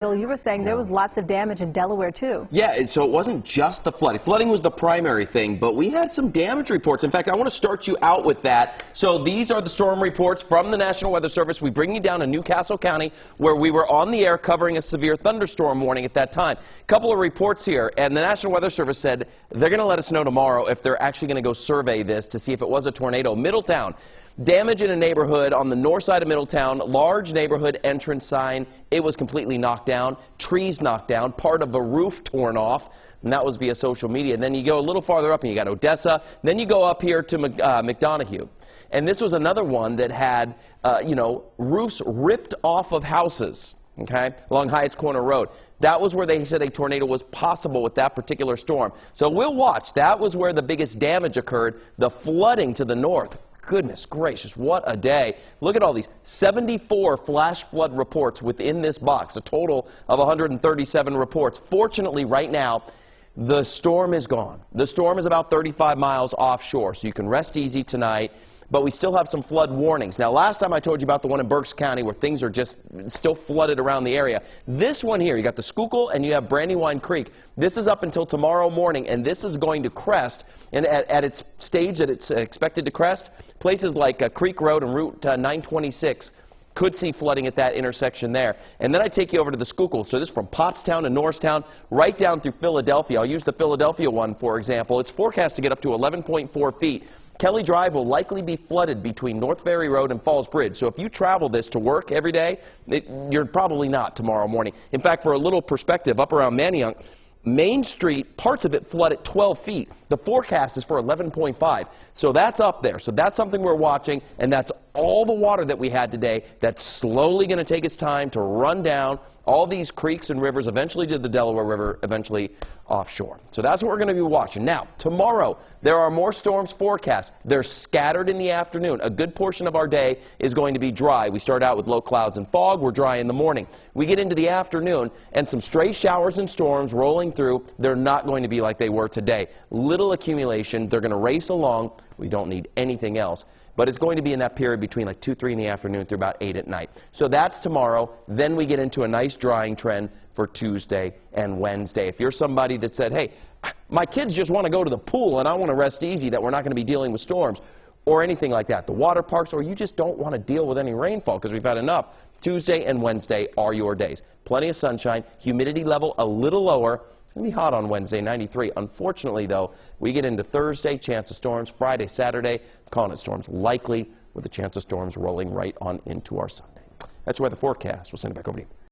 Bill, you were saying there was lots of damage in Delaware, too. Yeah, so it wasn't just the flooding. Flooding was the primary thing, but we had some damage reports. In fact, I want to start you out with that. So these are the storm reports from the National Weather Service. We bring you down to Newcastle County, where we were on the air covering a severe thunderstorm warning at that time. A couple of reports here, and the National Weather Service said they're going to let us know tomorrow if they're actually going to go survey this to see if it was a tornado. Middletown. Damage in a neighborhood on the north side of Middletown, large neighborhood entrance sign. It was completely knocked down, trees knocked down, part of a roof torn off, and that was via social media. And then you go a little farther up and you got Odessa. Then you go up here to McDonough. And this was another one that had, roofs ripped off of houses, okay, along Hyatt's Corner Road. That was where they said a tornado was possible with that particular storm. So we'll watch. That was where the biggest damage occurred, the flooding to the north. Goodness gracious, what a day. Look at all these 74 flash flood reports within this box, a total of 137 reports. Fortunately, right now, the storm is gone. The storm is about 35 miles offshore, so you can rest easy tonight. But we still have some flood warnings. Now, last time I told you about the one in Berks County where things are just still flooded around the area. This one here, you got the Schuylkill and you have Brandywine Creek. This is up until tomorrow morning, and this is going to crest. And at its stage that it's expected to crest, places like Creek Road and Route 926 could see flooding at that intersection there. And then I take you over to the Schuylkill. So this is from Pottstown to Norristown, right down through Philadelphia. I'll use the Philadelphia one, for example. It's forecast to get up to 11.4 feet. Kelly Drive will likely be flooded between North Ferry Road and Falls Bridge. So if you travel this to work every day, you're probably not tomorrow morning. In fact, for a little perspective, up around Manayunk, Main Street, parts of it flood at 12 feet. The forecast is for 11.5. So that's up there. So that's something we're watching, and that's all the water that we had today that's slowly going to take its time to run down all these creeks and rivers, eventually to the Delaware River, eventually offshore. So that's what we're going to be watching. Now, tomorrow, there are more storms forecast. They're scattered in the afternoon. A good portion of our day is going to be dry. We start out with low clouds and fog. We're dry in the morning. We get into the afternoon, and some stray showers and storms rolling through. They're not going to be like they were today. Little accumulation. They're going to race along. We don't need anything else. But it's going to be in that period between like 2, 3 in the afternoon through about 8 at night. So that's tomorrow. Then we get into a nice drying trend for Tuesday and Wednesday. If you're somebody that said, hey, my kids just want to go to the pool and I want to rest easy that we're not going to be dealing with storms or anything like that, the water parks, or you just don't want to deal with any rainfall because we've had enough, Tuesday and Wednesday are your days. Plenty of sunshine, humidity level a little lower. It's going to be hot on Wednesday, 93. Unfortunately, though, we get into Thursday, chance of storms. Friday, Saturday, calling it storms likely, with a chance of storms rolling right on into our Sunday. That's where the forecast. We'll send it back over to you.